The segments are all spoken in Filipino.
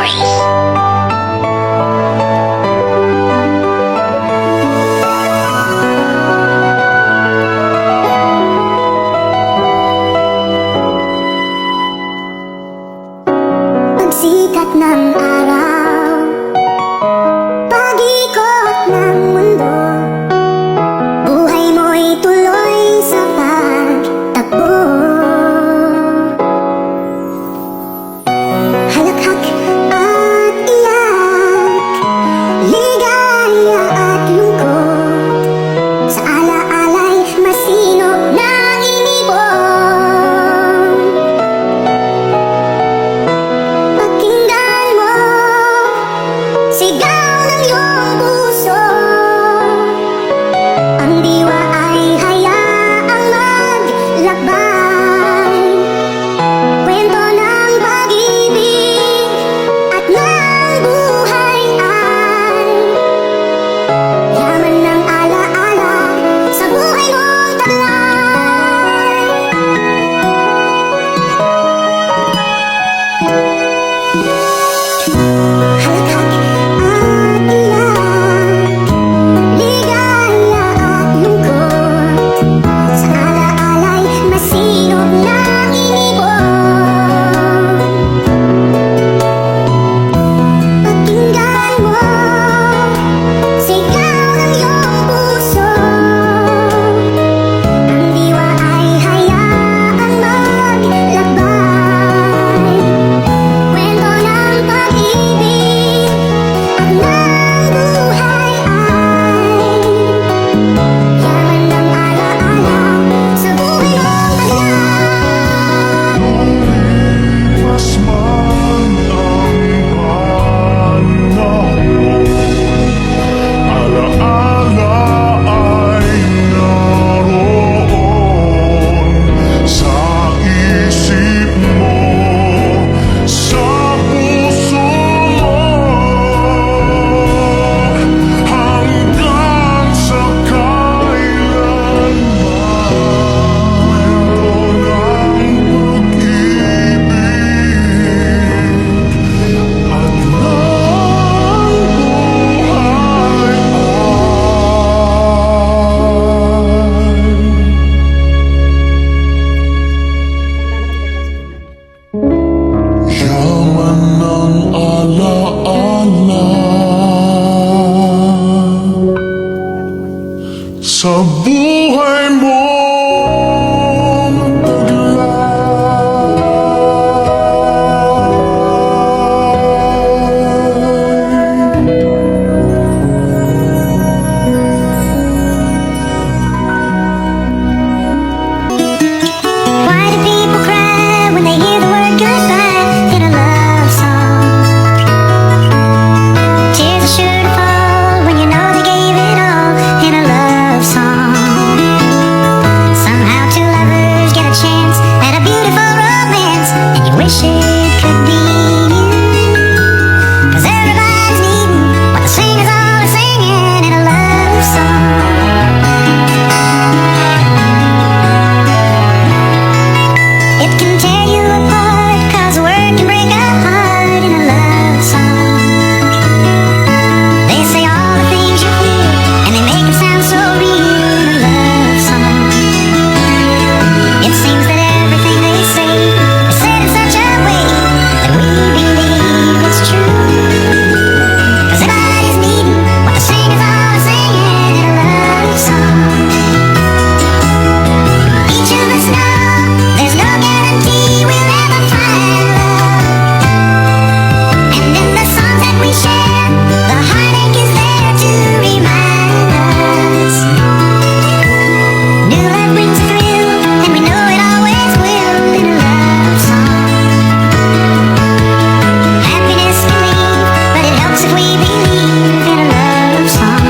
Stories. Pagsikat ng araw, pag-ikot ng mundo, buhay mo'y tuloy sa pagtakbo. Halakhak at iyak, ligaya at lungkot, sa ala-alay masinop na inipon. Pakinggan mo, sigaw ng iyong puso, ang diwa ay hayaang maglakbay. Kwento ng pag-ibig at ng buhay ay yaman ng ala-ala sa buhay mong taglay. Halakhak at iyak, ligaya at lungkot, sa ala-alay masinop na inipon. Pakinggan mo, sigaw ng iyong puso, ang diwa ay hayaang maglakbay. Kwento ng pag-ibig at ng buhay ay yaman ng ala-ala sa buhay mong taglay. Lipas man ang panahon, ala-ala ay naroon sa isip mo, sa puso mo, hanggang sa kailanman. Yaman ng ala-ala sa buhay mong taglay. Why do people cry when they hear the word goodbye in a love song? Tears are sure to fall when you know they gave it all in a love song. Somehow two lovers get a chance at a beautiful romance, and you wish it could be you. 'Cause everybody's needing what the singers all are singing in a love song. It can tear you apart, 'cause a word can break a heart in a love song. They say all the things you feel, and they make it sound so real in a love song. It seems that everything they say is said in such a way that we believe it's true. 'Cause everybody's needing what the singers all are singing in a love song. Each of us know there's no guarantee we'll ever find love. And in the songs that we share, the heartache is there to remind us. New love brings a thrill, and we know it always will in a love song. Happiness can leave, but it helps if we believe in a love song.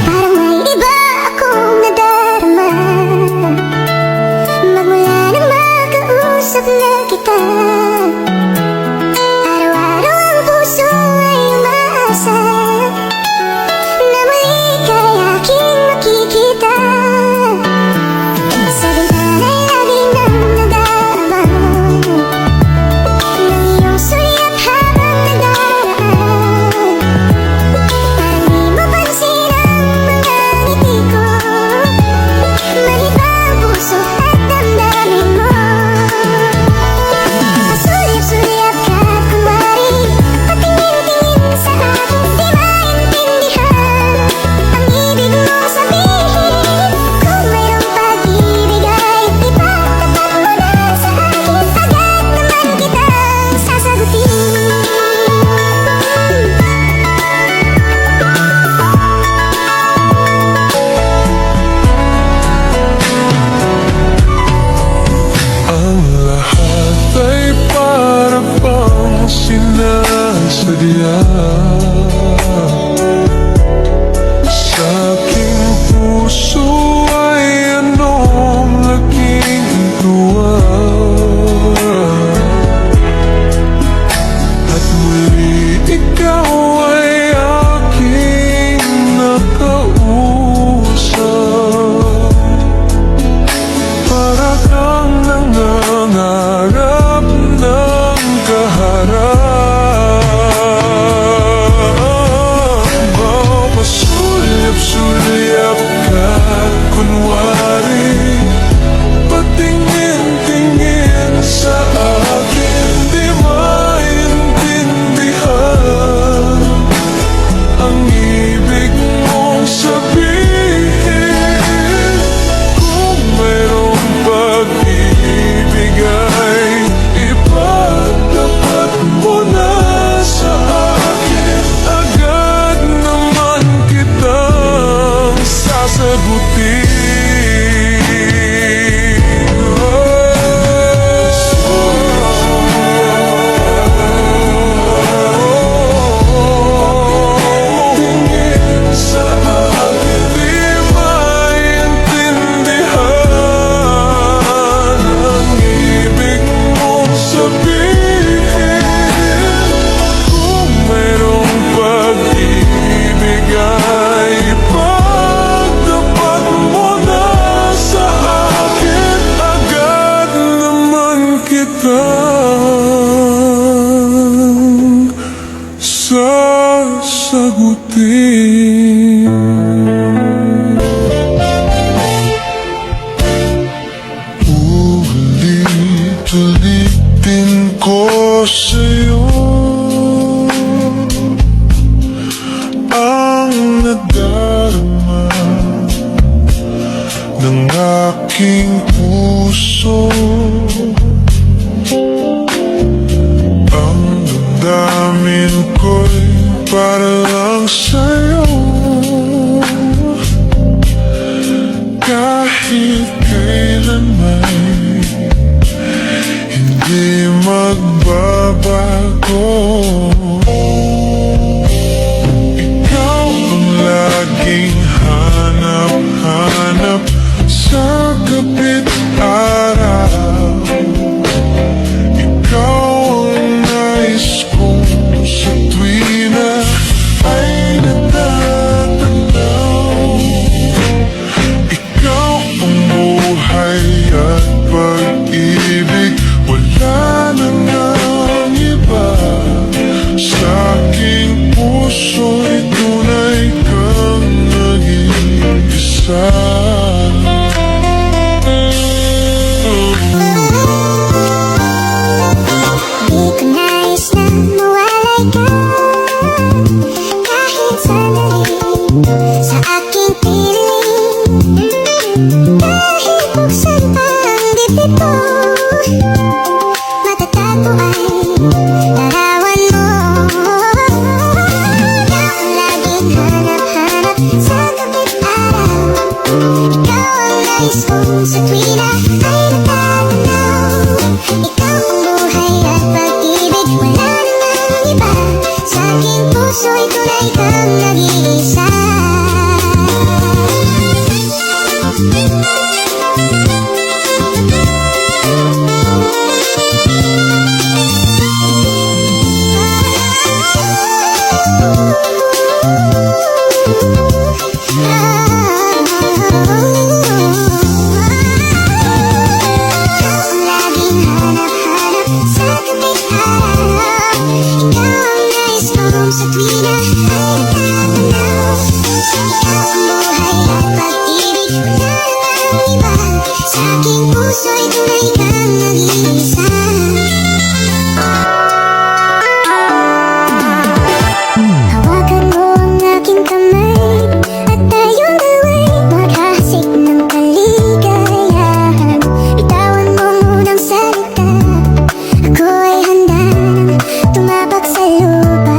Parang may iba akong nadarama magmula nang makausap na kita. Araw-araw ang puso ay umaasa na muli kay aking makikita. sasagutin. Ulit-ulitin ko sa'yo ang nadarama ng aking puso. Ang damdamin ko'y para lang sa'yo. Kahit kailanman hindi magbabago. Ikaw ang laging hanap-hanap sa gabit araw. Ikaw ang nais kong sa tuwina ay natatanaw. Ikaw ang buhay at pag-ibig, wala na ngang iba. Sa aking puso'y tunay kang nag-iisa. Di ko nais na mawalay ka kahit sandali sa aking piling. Kahit buksan pa ang dibdib ko, matatagpo ay larawan mo. Ikaw ang laging hanap-hanap sa gabit araw. Ikaw ang nais kong sa tuwina ay natatanaw. Ikaw ang buhay at pag-ibig, wala namang iba. Sa aking puso'y tunay kang nag-iisa. Sa tuwina ay natatanaw. Ikaw ang buhay at pag-ibig, wala namang iba. Sa aking puso'y tunay kang nag-iisa. Hawakan mo ang aking kamay at tayong dalawa maghahasik ng kaligayahan. Bitawan mo munang salita, ako ay handa nang tumabak sa lupa.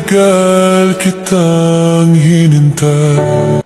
matagal kitang hinintay.